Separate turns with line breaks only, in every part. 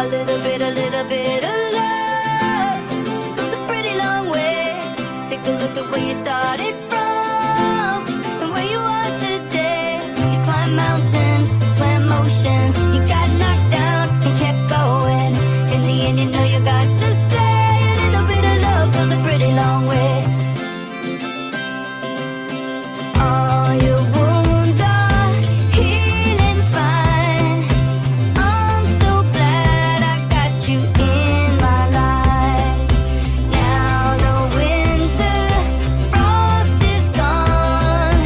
A little bit of love goes a pretty long way. Take a look at where you started from and where you are today. You climbed mountains, swam oceans, you got knocked down and kept going. In the end, you know you got to say a little bit of love goes a pretty long way. All your wounds are healing fine. I'm so glad I got you in my life. Now the winter frost is gone.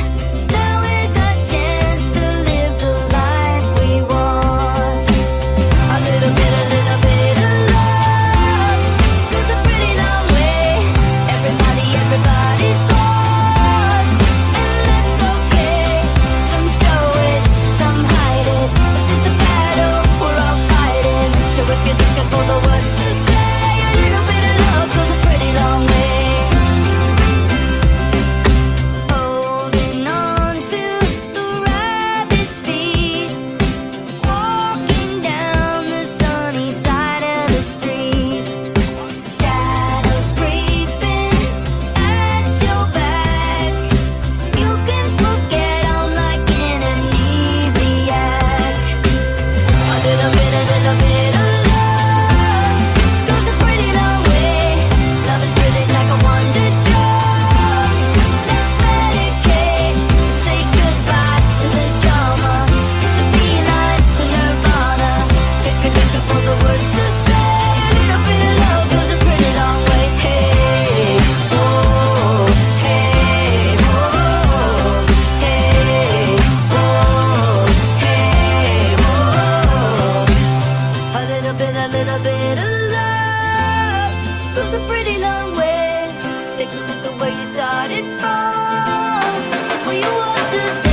Now is our chance to live the life we want. A little bit of love goes a pretty long way. Everybody's lost, and that's okay. Some show it, some hide it, but it's a battle we're all fighting. So if you're looking for the words to say, a little bit of love goes a pretty long way. Holding on to the rabbit's feet, walking down the sunny side of the street. Shadows creeping at your back. You can forget I'm like an amnesiac. A little bit of love goes a pretty long way. Love is really like a wonder drug. Let's medicate and say goodbye to the drama. It's a beeline to nirvana. If you're looking for the words to say, a little bit of love goes a pretty long way. Hey, oh, hey, oh, hey, oh, hey, oh. A little bit of love goes a pretty long way. Take a look at where you started from, where you are today.